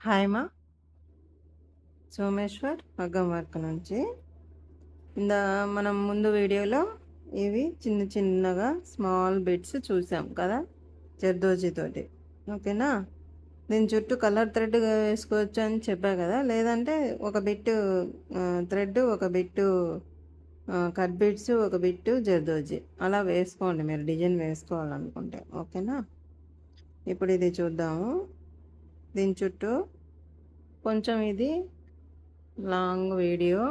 Hi మా సోమేశ్వర్ మగ్గం work నుంచి ఇందా మనం ముందు వీడియోలో ఇవి చిన్న చిన్నగా స్మాల్ బిట్స్ చూసాం కదా జర్దోజీతోటి. ఓకేనా? దీని చుట్టూ కలర్ థ్రెడ్ వేసుకోవచ్చు అని చెప్పా కదా, లేదంటే ఒక బిట్టు థ్రెడ్, ఒక బిట్టు కట్ బిట్స్, ఒక బిట్టు జర్దోజీ అలా వేసుకోండి మీరు డిజైన్ వేసుకోవాలనుకుంటే. ఓకేనా? ఇప్పుడు ఇది చూద్దాము. దీని చుట్టూ కొంచెం ఇది లాంగ్ వీడియో.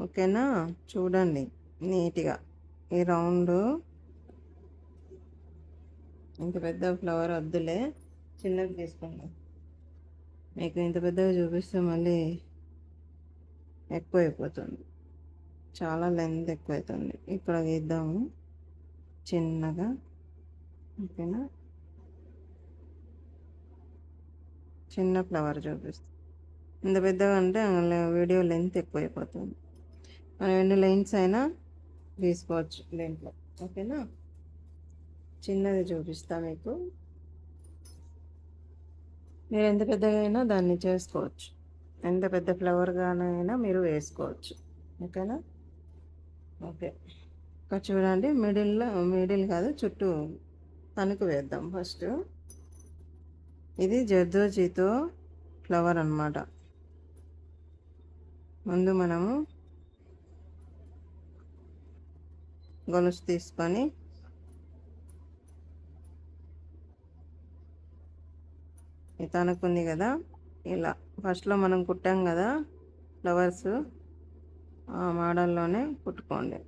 ఓకేనా? చూడండి నీట్గా. ఈ రౌండ్ ఇంత పెద్ద ఫ్లవర్ వద్దులే, చిన్నది తీసుకుందాం. మీకు ఇంత పెద్దగా చూపిస్తే మళ్ళీ ఎక్కువ అయిపోతుంది, చాలా లెంత్ ఎక్కువ అవుతుంది. ఇక్కడ గీద్దాము చిన్నగా. ఓకేనా? చిన్న ఫ్లవర్ చూపిస్తాం. ఇంత పెద్దగా అంటే వీడియో లెంత్ ఎక్కువ అయిపోతుంది. మనం ఎన్ని లైన్స్ అయినా తీసుకోవచ్చు దీంట్లో. ఓకేనా? చిన్నది చూపిస్తా మీకు. మీరు ఎంత పెద్దగా అయినా దాన్ని చేసుకోవచ్చు, ఎంత పెద్ద ఫ్లవర్గానైనా మీరు వేసుకోవచ్చు. ఓకేనా? ఓకే. ఇక్కడ చూడండి, మిడిల్ కాదు, చుట్టూ తణుకు వేద్దాం ఫస్ట్. ఇది జర్దోజీతో ఫ్లవర్ అన్నమాట. ముందు మనము గొలుసు తీసుకొని ఈ తణుకుంది కదా, ఇలా ఫస్ట్లో మనం కుట్టాం కదా ఫ్లవర్స్, ఆ మోడల్లోనే కుట్టుకోండి.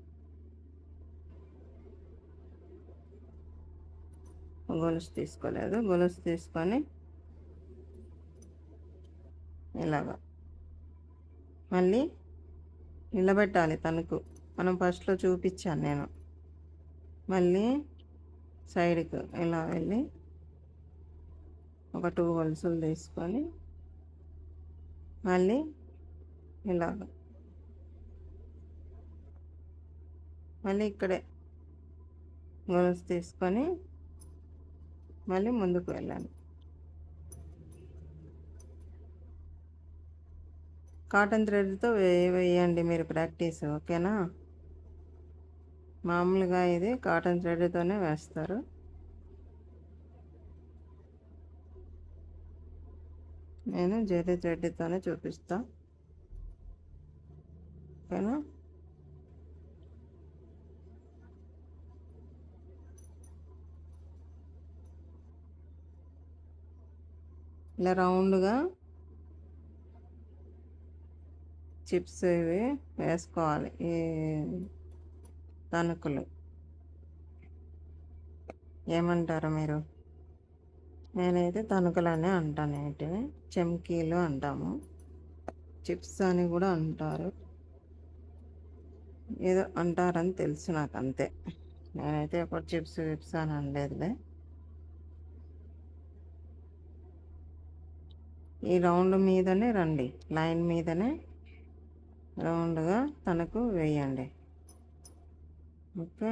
గొలుసు తీసుకోలేదు, గొలుసు తీసుకొని ఇలాగా మళ్ళీ నిలబెట్టాలి తణుకు. మనం ఫస్ట్లో చూపించాను నేను. మళ్ళీ సైడ్కి ఇలా వెళ్ళి ఒక 2 గొలుసులు తీసుకొని మళ్ళీ ఇలాగ మళ్ళీ ఇక్కడే గొలుసు తీసుకొని మళ్ళీ ముందుకు వెళ్ళాలి. కాటన్ థ్రెడ్తో వేయండి మీరు ప్రాక్టీస్. ఓకేనా? మామూలుగా ఇది కాటన్ థ్రెడ్తోనే వేస్తారు. నేను జెరీ థ్రెడ్తోనే చూపిస్తా. ఓకేనా? ఇలా రౌండ్గా చిప్స్ ఇవి వేసుకోవాలి, ఈ తణుకులు. ఏమంటారు మీరు? నేనైతే తణుకులనే అంటాను, వీటిని చెమ్కీలు అంటాము, చిప్స్ అని కూడా అంటారు, ఏదో అంటారని తెలుసు నాకు, అంతే. నేనైతే ఎప్పుడు చిప్స్ విప్స్ అని అనలేదులే. ఈ రౌండ్ మీదనే రండి, లైన్ మీదనే రౌండ్గా తనకు వేయండి. ఓకే?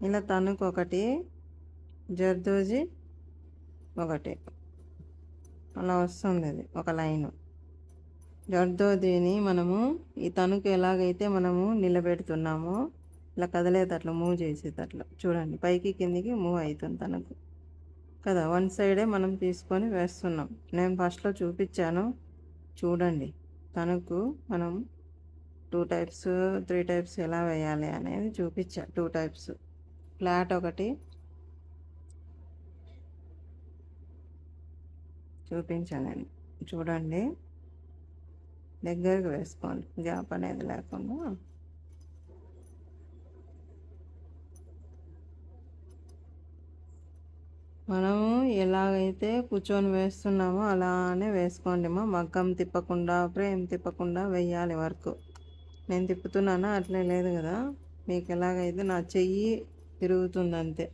ఇలా తణుకు ఒకటి, జర్దోజీ ఒకటి, అలా వస్తుంది అది ఒక లైను. జర్దోజీని మనము ఈ తణుకు ఎలాగైతే మనము నిలబెడుతున్నామో ఇలా కదిలేటట్లు, మూవ్ చేసేటట్లు చూడండి, పైకి కిందికి మూవ్ అవుతుంది తణుకు కదా. వన్ సైడే మనం తీసుకొని వేస్తున్నాం. నేను ఫస్ట్లో చూపించాను చూడండి. తణుకు మనం 2 టైప్స్ 3 టైప్స్ ఎలా వేయాలి అనేది చూపించా. 2 టైప్స్, ఫ్లాట్ ఒకటి చూపించానండి. చూడండి, దగ్గరకు వేసుకోండి, గ్యాప్ అనేది లేకుండా. మనము ఎలాగైతే కూర్చొని వేస్తున్నామో అలానే వేసుకోండి. మగ్గం తిప్పకుండా, ఫ్రేమ్ తిప్పకుండా వేయాలి వర్క్. నేను తిప్పుతున్నానా? అట్లే లేదు కదా. మీకు ఎలాగైతే నా చెయ్యి తిరుగుతుంది అంతే.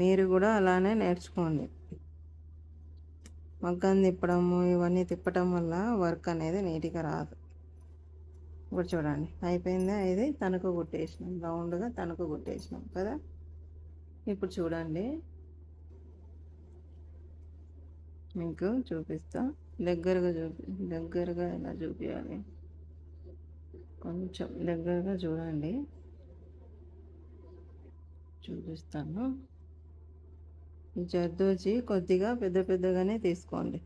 మీరు కూడా అలానే నేర్చుకోండి. మగ్గం తిప్పడము ఇవన్నీ తిప్పటం వల్ల వర్క్ అనేది నీట్గా రాదు. ఇప్పుడు చూడండి అయిపోయిందా, ఇది తణుకు కుట్టేసినాం, రౌండ్గా తణుకు కుట్టేసినాం కదా. ఇప్పుడు చూడండి మీకు చూపిస్తా, దగ్గరగా దగ్గరగా ఎలా చూపించాలి, కొంచెం దగ్గరగా చూడండి, చూపిస్తాను. ఈ జర్దోజీ కొద్దిగా పెద్ద పెద్దగానే తీసుకోండి,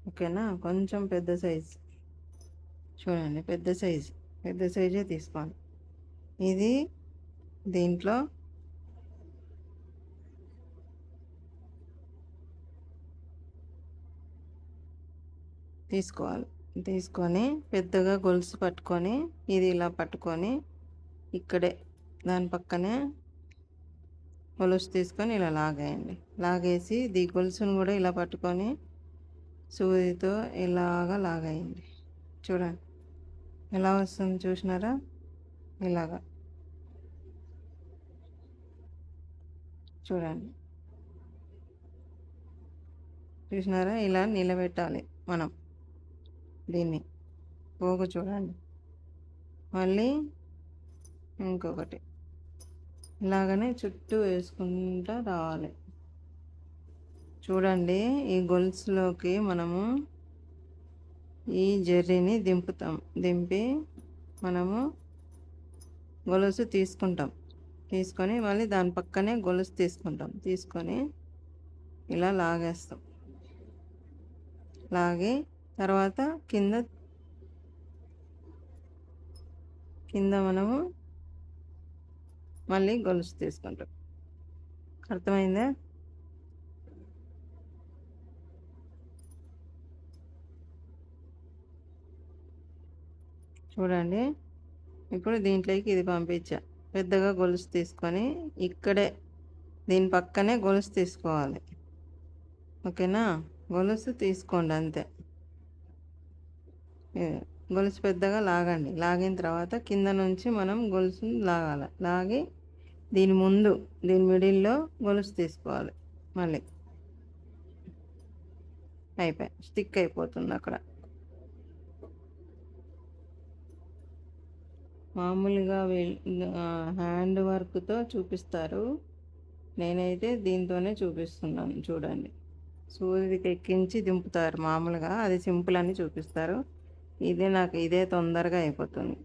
ఓకేనా. కొంచెం పెద్ద సైజు చూడండి, పెద్ద సైజే తీసుకోండి. ఇది దీంట్లో తీసుకోవాలి. తీసుకొని పెద్దగా గొలుసు పట్టుకొని ఇది ఇలా పట్టుకొని ఇక్కడే దాని పక్కనే గొలుసు తీసుకొని ఇలా లాగేయండి. లాగేసి ఈ గొలుసును కూడా ఇలా పట్టుకొని సూదితో ఇలాగా లాగేయండి. చూడండి ఎలా వస్తుంది, చూసినారా? ఇలాగా చూడండి, చూసినారా? ఇలా నిలబెట్టాలి మనం దీన్ని. పోగు చూడండి, మళ్ళీ ఇంకొకటి ఇలాగనే చుట్టూ వేసుకుంటూ రావాలి. చూడండి ఈ గొలుసులోకి మనము ఈ జర్రీని దింపి మనము గొలుసు తీసుకొని మళ్ళీ దాని పక్కనే గొలుసు తీసుకొని ఇలా లాగేస్తాం. లాగి తర్వాత కింద మనము మళ్ళీ గొలుసు తీసుకుంటాం. అర్థమైందా? చూడండి ఇప్పుడు దీంట్లోకి ఇది పంపించా. పెద్దగా గొలుసు తీసుకొని ఇక్కడే దీని పక్కనే గొలుసు తీసుకోవాలి, ఓకేనా. గొలుసు తీసుకోండి అంతే. గొలుసు పెద్దగా లాగండి. లాగిన తర్వాత కింద నుంచి మనం గొలుసుని లాగి దీని మిడిల్లో గొలుసు తీసుకోవాలి. మళ్ళీ అయిపోయి స్టిక్ అయిపోతుంది అక్కడ. మామూలుగా హ్యాండ్ వర్క్తో చూపిస్తారు, నేనైతే దీంతోనే చూపిస్తున్నాను. చూడండి సూదికి ఎక్కించి దింపుతారు మామూలుగా, అది సింపుల్ అని చూపిస్తారు. ఇదే తొందరగా అయిపోతుంది.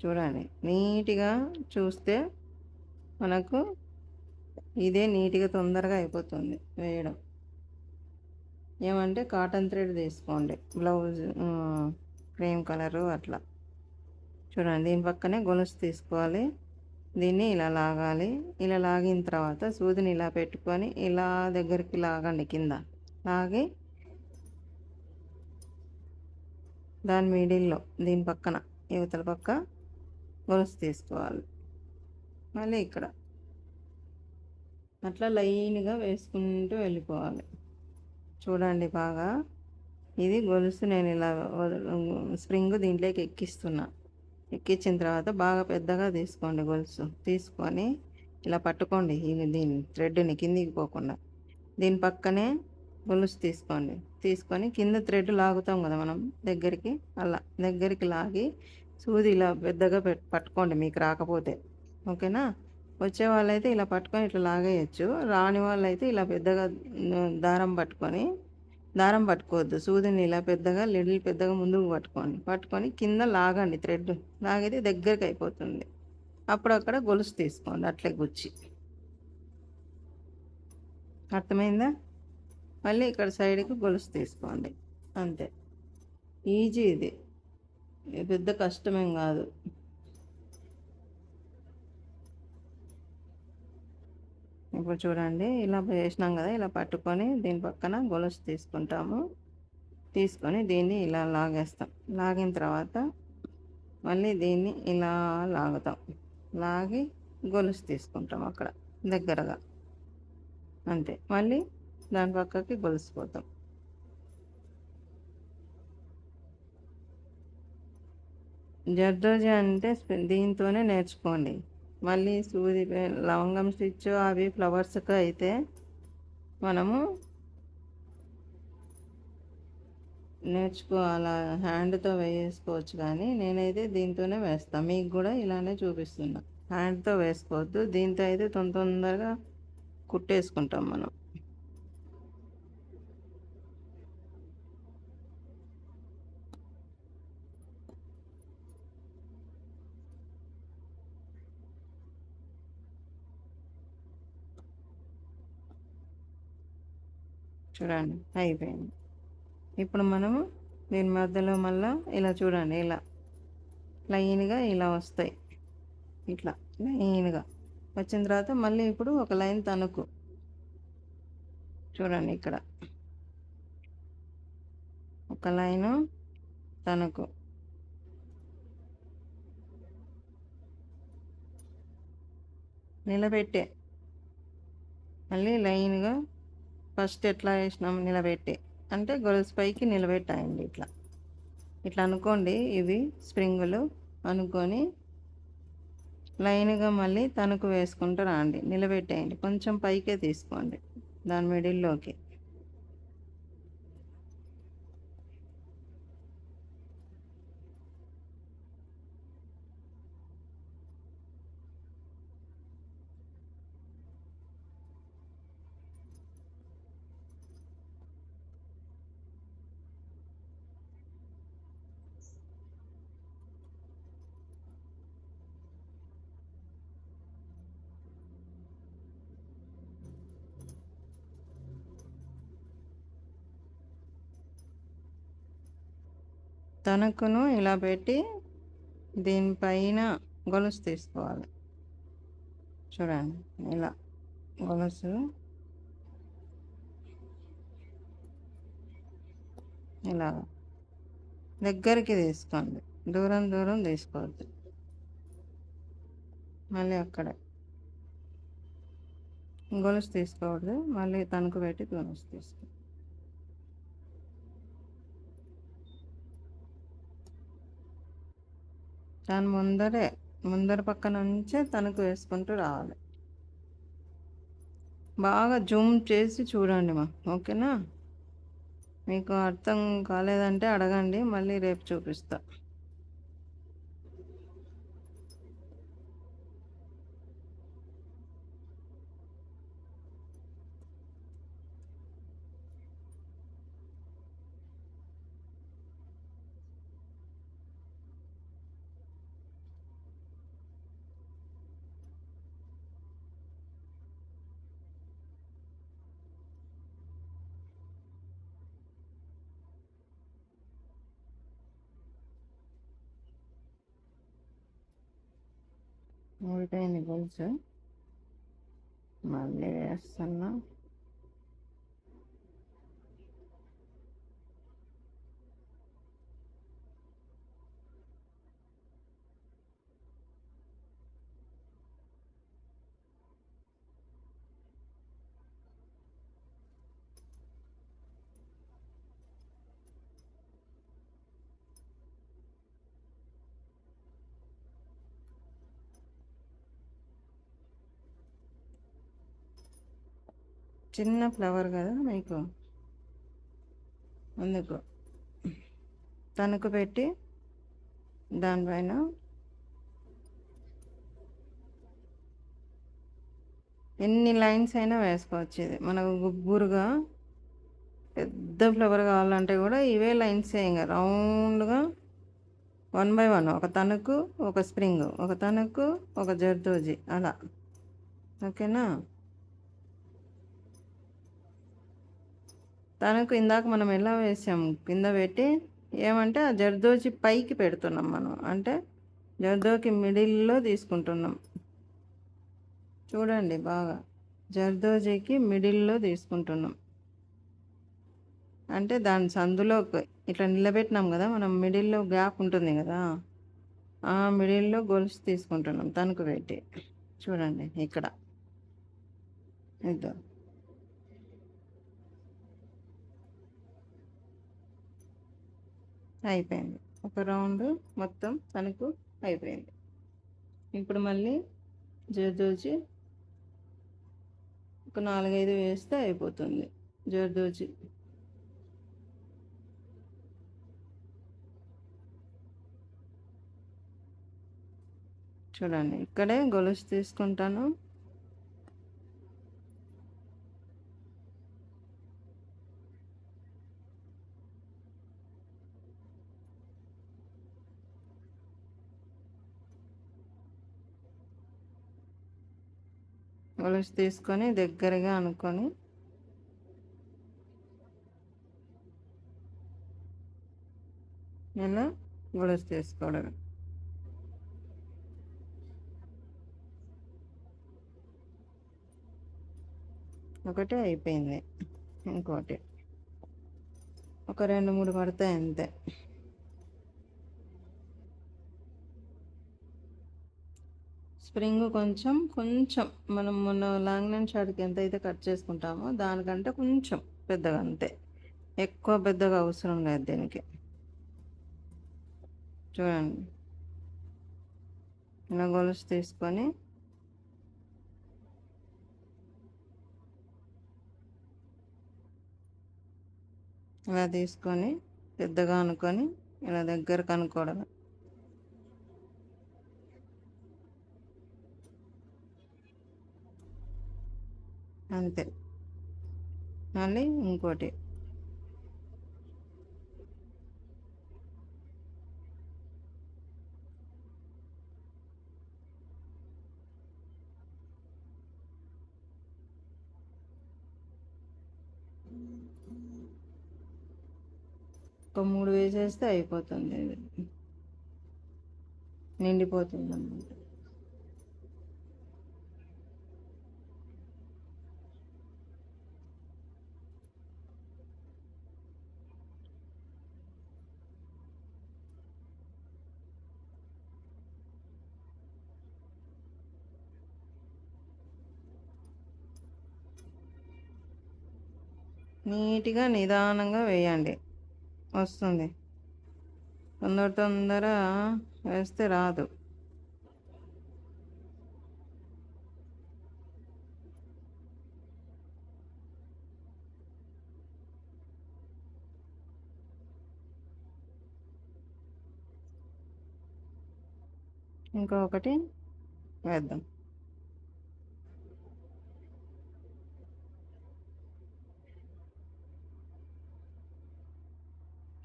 చూడండి నీట్గా చూస్తే మనకు ఇదే నీట్గా తొందరగా అయిపోతుంది వేయడం. ఏమంటే కాటన్ థ్రెడ్ తీసుకోండి, బ్లౌజ్ క్రీమ్ కలరు అట్లా. చూడండి దీని పక్కనే గొలుసు తీసుకోవాలి, దీన్ని ఇలా లాగాలి. ఇలా లాగిన తర్వాత సూదిని ఇలా పెట్టుకొని ఇలా దగ్గరికి లాగండి, కింద లాగి దాని మిడిల్లో దీని పక్కన యువతల పక్క గొలుసు తీసుకోవాలి. మళ్ళీ ఇక్కడ అట్లా లైన్గా వేసుకుంటూ వెళ్ళిపోవాలి. చూడండి బాగా, ఇది గొలుసు నేను ఇలా స్ప్రింగ్ దీంట్లోకి ఎక్కించిన తర్వాత బాగా పెద్దగా తీసుకోండి. గొలుసు తీసుకొని ఇలా పట్టుకోండి, దీని థ్రెడ్ని కిందికి పోకుండా. దీని పక్కనే గొలుసు తీసుకొని కింద థ్రెడ్ లాగుతాం కదా మనం దగ్గరికి, అలా దగ్గరికి లాగి సూది ఇలా పెద్దగా పట్టుకోండి మీకు రాకపోతే, ఓకేనా. వచ్చే వాళ్ళైతే ఇలా పట్టుకొని ఇట్లా లాగేయచ్చు, రాని వాళ్ళైతే ఇలా పెద్దగా దారం పట్టుకోవద్దు, సూదిని ఇలా పెద్దగా ముందుకు పట్టుకొని కింద లాగండి, థ్రెడ్ లాగితే దగ్గరికి అయిపోతుంది. అప్పుడక్కడ గొలుసు తీసుకోండి అట్లే గుచ్చి. అర్థమైందా? మళ్ళీ ఇక్కడ సైడ్కి గొలుసు తీసుకోండి అంతే. ఈజీ, ఇది పెద్ద కష్టమేం కాదు. ఇప్పుడు చూడండి ఇలా వేసినాం కదా, ఇలా పట్టుకొని దీని పక్కన గొలుసు తీసుకొని దీన్ని ఇలా లాగేస్తాం. లాగిన తర్వాత మళ్ళీ దీన్ని ఇలా లాగి గొలుసు తీసుకుంటాం అక్కడ దగ్గరగా అంతే. మళ్ళీ దాని పక్కకి గొలుసుపోతాం. జర్దోజి అంటే దీంతోనే నేర్చుకోండి. మళ్ళీ సూది లవంగం స్టిచ్ అవి ఫ్లవర్స్కి అయితే మనము నేర్చుకోవాలా, హ్యాండ్తో వేసుకోవచ్చు, కానీ నేనైతే దీంతోనే వేస్తాను. మీకు కూడా ఇలానే చూపిస్తున్నా. హ్యాండ్తో వేసుకోవద్దు, దీంతో అయితే తొందరగా కుట్టేసుకుంటాం మనం. చూడండి అయిపోయింది. ఇప్పుడు మనము దీని మధ్యలో మళ్ళీ ఇలా చూడండి, ఇలా లైన్గా ఇలా వస్తాయి. ఇట్లా లైన్గా వచ్చిన తర్వాత మళ్ళీ ఇప్పుడు ఒక లైన్ తణుకు చూడండి, ఇక్కడ ఒక లైను తణుకు నిలబెట్టే, మళ్ళీ లైన్గా ఫస్ట్ ఎట్లా వేసినాం నిలబెట్టే అంటే గొలుసు పైకి నిలబెట్టాయండి. ఇట్లా ఇట్లా అనుకోండి, ఇవి స్ప్రింగులు అనుకొని లైన్గా మళ్ళీ తణుకు వేసుకుంటూ రాండి, నిలబెట్టేయండి, కొంచెం పైకే తీసుకోండి దాని మిడిల్లోకి. తణుకును ఇలా పెట్టి దీనిపైన గొలుసు తీసుకోవాలి. చూడండి ఇలా గొలుసు ఇలా దగ్గరికి తీసుకోండి, దూరం దూరం తీసుకోవద్దు. మళ్ళీ అక్కడ గొలుసు తీసుకోవద్దు, మళ్ళీ తణుకు పెట్టి గొలుసు తీసుకో. దాని ముందర పక్క నుంచే తణుకు వేసుకుంటూ రావాలి. బాగా జూమ్ చేసి చూడండి మా, ఓకేనా? మీకు అర్థం కాలేదంటే అడగండి, మళ్ళీ రేపు చూపిస్తా. ఉల్టైంది గొలుసు, మళ్ళీ వేస్తున్నా. చిన్న ఫ్లవర్ కదా మీకు, అందుకు తణుకు పెట్టి దానిపైన ఎన్ని లైన్స్ అయినా వేసుకోవచ్చు. ఇది మనకు గుబ్బురుగా పెద్ద ఫ్లవర్ కావాలంటే కూడా ఇవే లైన్స్ ఇంకా రౌండ్గా 1 by 1, ఒక తణుకు ఒక స్ప్రింగ్, ఒక తణుకు ఒక జర్దోజి, అలా. ఓకేనా? తణుకు ఇందాక మనం ఎలా వేసాం కింద పెట్టి, ఏమంటే ఆ జర్దోజి పైకి పెడుతున్నాం మనం, అంటే జర్దోకి మిడిల్లో తీసుకుంటున్నాం. చూడండి బాగా, జర్దోజీకి మిడిల్లో తీసుకుంటున్నాం, అంటే దాని సందులో ఇట్లా నిలబెట్టినాం కదా మనం, మిడిల్లో గ్యాప్ ఉంటుంది కదా, ఆ మిడిల్లో గొలుసు తీసుకుంటున్నాం తణుకు పెట్టి. చూడండి ఇక్కడ ఇద్దాం, అయిపోయింది. ఒక రౌండ్ మొత్తం తణుకు అయిపోయింది. ఇప్పుడు మళ్ళీ జర్దోజి ఒక 4-5 వేస్తే అయిపోతుంది జర్దోజి. చూడండి ఇక్కడే గొలుసు తీసుకుంటాను. గొలుసు తీసుకొని దగ్గరగా అనుకొని ఇలా గొలుసు తీసుకోవడం. ఒకటి అయిపోయింది, ఇంకోటి ఒక 2-3 పడతాయి అంతే. స్ప్రింగ్ కొంచెం కొంచెం మనం మొన్న లాంగ్ లైన్ షార్ట్కి ఎంత అయితే కట్ చేసుకుంటామో దానికంటే కొంచెం పెద్దగా, అంతే, ఎక్కువ పెద్దగా అవసరం లేదు దీనికి. చూడండి ఇలా గొలుసు తీసుకొని ఇలా తీసుకొని పెద్దగా అనుకొని ఇలా దగ్గరకు అనుకోవడం. అంతే. మళ్ళీ ఇంకోటి ఒక 3 వేసేస్తే అయిపోతుంది, నిండిపోతుంది అన్నమాట. నీట్గా నిదానంగా వేయండి, వస్తుంది. తొందర వేస్తే రాదు. ఇంకొకటి వేద్దాం.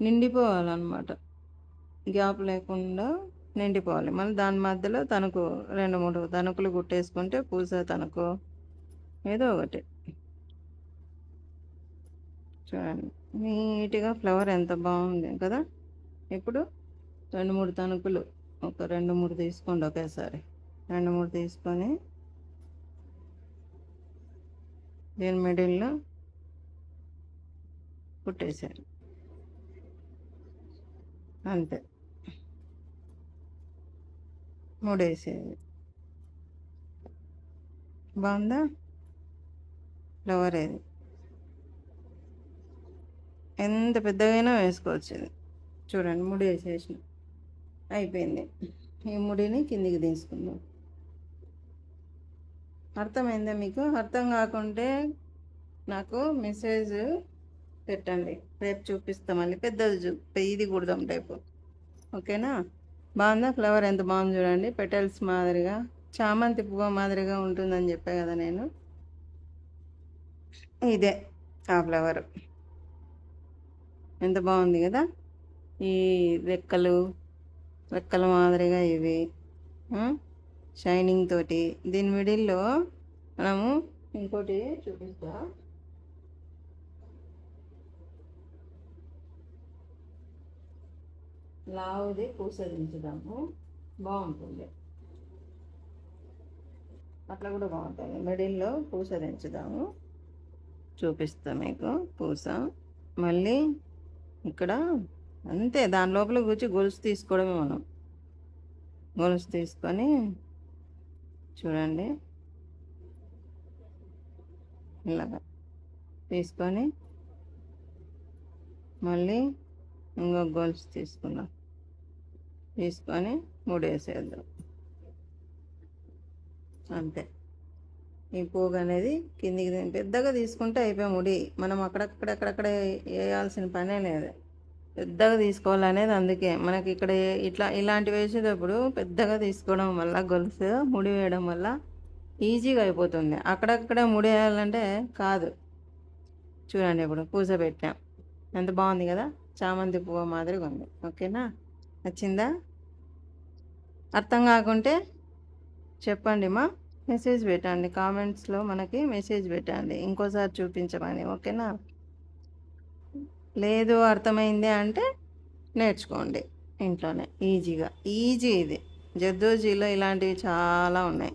నిండిపోవాలన్నమాట, గ్యాప్ లేకుండా నిండిపోవాలి. మళ్ళీ దాని మధ్యలో తణుకు 2-3 తణుకులు కుట్టేసుకుంటే పూస తణుకు ఏదో ఒకటి. చూడండి నీట్గా ఫ్లవర్ ఎంత బాగుంది కదా. ఇప్పుడు 2-3 తణుకులు, ఒక 2-3 తీసుకోండి ఒకేసారి. 2-3 తీసుకొని దీని మిడిల్లో కుట్టేశారు, అంతే. 3 వేసేది. బాగుందా ఫ్లవర్? ఏది ఎంత పెద్దగైనా వేసుకోవచ్చు ఇది. చూడండి 3 వేసేసిన, అయిపోయింది. ఈ ముడిని కిందికి తీసుకుందాం. అర్థమైందా మీకు? అర్థం కాకుంటే నాకు మెసేజ్ పెట్టండి, రేపు చూపిస్తాం. మళ్ళీ పెద్దది ఇది కుడదాం రేపు, ఓకేనా? బాగుందా ఫ్లవర్? ఎంత బాగుంది చూడండి, పెటల్స్ మాదిరిగా, చామంతి పువ్వు మాదిరిగా ఉంటుందని చెప్పా కదా నేను. ఇదే ఆ ఫ్లవర్, ఎంత బాగుంది కదా. ఈ రెక్కల మాదిరిగా ఇవి షైనింగ్ తోటి. దీని మిడిల్లో మనము ఇంకోటి చూపిస్తా. లావుది పూస దించుదాము, బాగుంటుంది. అట్లా కూడా బాగుంటుంది. మిడిల్లో పూస దించుదాము, చూపిస్తా మీకు పూస. మళ్ళీ ఇక్కడ అంతే, దాని లోపల కూర్చి గొలుసు తీసుకోవడమే మనం. గొలుసు తీసుకొని చూడండి ఇలాగా తీసుకొని మళ్ళీ ఇంకొక గొలుసు తీసుకుందాం. తీసుకొని ముడేసేద్దాం అంతే. ఈ పోగు అనేది కిందికి పెద్దగా తీసుకుంటే అయిపోయి ముడి మనం అక్కడక్కడ వేయాల్సిన పనే లేదు. పెద్దగా తీసుకోవాలనేది అందుకే మనకి ఇక్కడ ఇట్లా ఇలాంటివి వేసేటప్పుడు పెద్దగా తీసుకోవడం వల్ల గొలుసు ముడి వేయడం వల్ల ఈజీగా అయిపోతుంది. అక్కడక్కడ ముడి వేయాలంటే కాదు. చూడండి ఇప్పుడు పూస పెట్టాం, ఎంత బాగుంది కదా, చామంతి పువ్వు మాదిరిగా ఉంది. ఓకేనా, నచ్చిందా? అర్థం కాకుంటే చెప్పండి మా, మెసేజ్ పెట్టండి కామెంట్స్లో, మనకి మెసేజ్ పెట్టండి ఇంకోసారి చూపించమని. ఓకేనా, లేదు అర్థమైంది అంటే నేర్చుకోండి ఇంట్లోనే ఈజీగా. ఈజీ ఇది. జర్దోజీలో ఇలాంటివి చాలా ఉన్నాయి,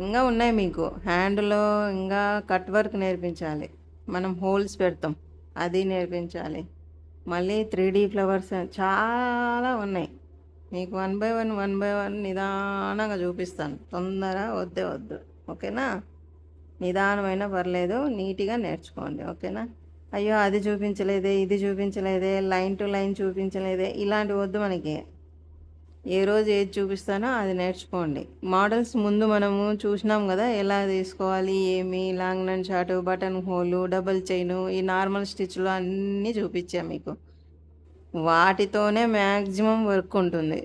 ఇంకా ఉన్నాయి మీకు. హ్యాండ్లో ఇంకా కట్ వర్క్ నేర్పించాలి, మనం హోల్స్ పెడతాం, అది నేర్పించాలి. మళ్ళీ 3D ఫ్లవర్స్ చాలా ఉన్నాయి మీకు. వన్ బై వన్ నిదానంగా చూపిస్తాను. తొందర వద్దు. ఓకేనా, నిదానమైన పర్లేదు, నీట్గా నేర్చుకోండి. ఓకేనా. అయ్యో అది చూపించలేదే, ఇది చూపించలేదే, లైన్ టు లైన్ చూపించలేదే, ఇలాంటివి వద్దు మనకి. ఏ రోజు ఏది చూపిస్తానో అది నేర్చుకోండి. మోడల్స్ ముందు మనము చూసినాం కదా, ఎలా తీసుకోవాలి, ఏమి long and short, button hole, double chain, ఈ నార్మల్ స్టిచ్లు అన్నీ చూపించాం మీకు. వాటితోనే మ్యాక్సిమం వర్క్ ఉంటుంది.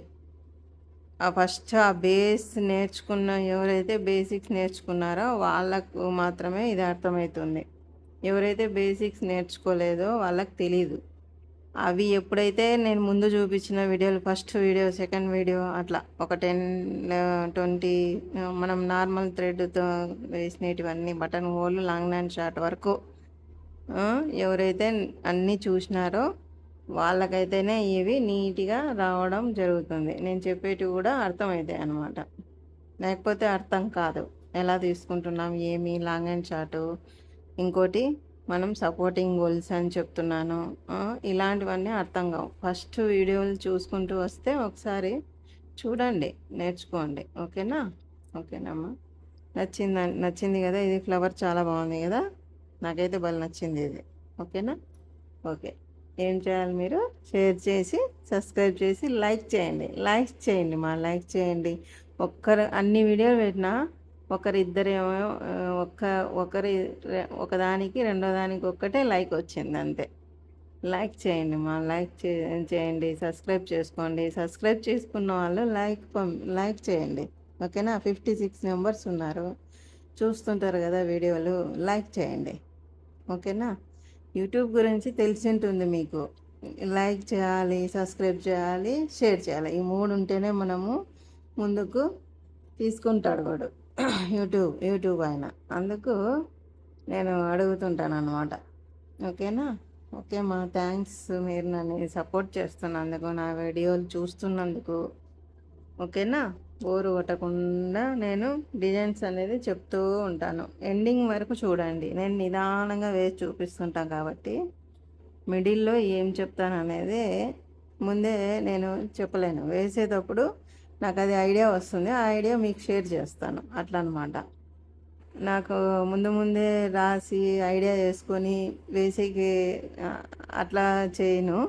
ఫస్ట్ ఆ బేస్ నేర్చుకున్న, ఎవరైతే బేసిక్స్ నేర్చుకున్నారో వాళ్ళకు మాత్రమే ఇది అర్థమవుతుంది. ఎవరైతే బేసిక్స్ నేర్చుకోలేదో వాళ్ళకి తెలీదు. అవి ఎప్పుడైతే నేను ముందు చూపించిన వీడియోలు, ఫస్ట్ వీడియో, సెకండ్ వీడియో, అట్లా ఒక 10 20 మనం నార్మల్ థ్రెడ్తో వేసినటువన్నీ, button hole, long and short వరకు ఎవరైతే అన్నీ చూసినారో వాళ్ళకైతేనే ఇవి నీట్గా రావడం జరుగుతుంది. నేను చెప్పేటివి కూడా అర్థమవుతాయి అన్నమాట, లేకపోతే అర్థం కాదు. ఎలా తీసుకుంటున్నాం, ఏమి లాంగ్ అండ్ షార్ట్, ఇంకోటి మనం సపోర్టింగ్ గోల్స్ అని చెప్తున్నాను, ఇలాంటివన్నీ అర్థం కావు. ఫస్ట్ వీడియోలు చూసుకుంటూ వస్తే ఒకసారి చూడండి, నేర్చుకోండి. ఓకేనమ్మా. నచ్చింది కదా, ఇది ఫ్లవర్ చాలా బాగుంది కదా, నాకైతే భలే నచ్చింది ఇది. ఓకేనా. ఓకే, ఏం చేయాలి మీరు? షేర్ చేసి, సబ్స్క్రైబ్ చేసి, లైక్ చేయండి. లైక్ చేయండి. అన్ని వీడియోలు పెట్టినా ఒకరిద్దరేమో ఒకదానికి రెండో దానికి ఒక్కటే లైక్ వచ్చింది అంతే. లైక్ చేయండి చేయండి, సబ్స్క్రైబ్ చేసుకోండి. సబ్స్క్రైబ్ చేసుకున్న వాళ్ళు లైక్ చేయండి. ఓకేనా. 56 మెంబర్స్ ఉన్నారు, చూస్తుంటారు కదా వీడియోలు, లైక్ చేయండి. ఓకేనా. యూట్యూబ్ గురించి తెలిసి ఉంటుంది మీకు. లైక్ చేయాలి, సబ్స్క్రైబ్ చేయాలి, షేర్ చేయాలి. ఈ 3 ఉంటేనే మనము ముందుకు తీసుకుంటాడు వాడు యూట్యూబ్ ఆయన. అందుకు నేను అడుగుతుంటాను అన్నమాట. ఓకేనా. ఓకే మా, థ్యాంక్స్, మీరు నన్ను సపోర్ట్ చేస్తున్నందుకు, నా వీడియోలు చూస్తున్నందుకు. ఓకేనా. బోరు కొట్టకుండా నేను డిజైన్స్ అనేది చెప్తూ ఉంటాను. ఎండింగ్ వరకు చూడండి, నేను నిదానంగా వేసి చూపిస్తుంటాను కాబట్టి మిడిల్లో ఏం చెప్తాను అనేది ముందే నేను చెప్పలేను. వేసేటప్పుడు నాకు అది ఐడియా వస్తుంది, ఆ ఐడియా మీకు షేర్ చేస్తాను. అట్లా అనమాట. నాకు ముందే రాసి ఐడియా చేసుకొని వేసేకి అట్లా చేయను.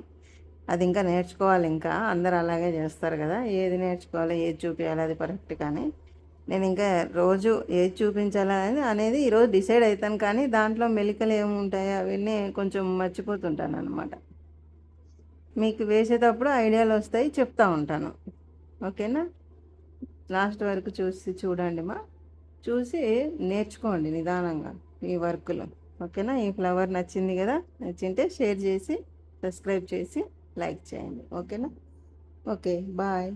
అది ఇంకా నేర్చుకోవాలి. ఇంకా అందరు అలాగే చేస్తారు కదా, ఏది నేర్చుకోవాలి, ఏది చూపించాలి, అది పర్ఫెక్ట్. కానీ నేను ఇంకా రోజు ఏది చూపించాలి అనేది ఈరోజు డిసైడ్ అవుతాను, కానీ దాంట్లో మెలికలు ఏముంటాయో అవన్నీ కొంచెం మర్చిపోతుంటాను అనమాట. మీకు వేసేటప్పుడు ఐడియాలు వస్తాయి, చెప్తా ఉంటాను. ఓకేనా. లాస్ట్ వరకు చూడండి మా, చూసి నేర్చుకోండి నిదానంగా ఈ వర్కులు. ఓకేనా. ఈ ఫ్లవర్ నచ్చింది కదా, నచ్చింటే షేర్ చేసి, సబ్స్క్రైబ్ చేసి, లైక్ చేయండి. ఓకేనా. Okay, bye.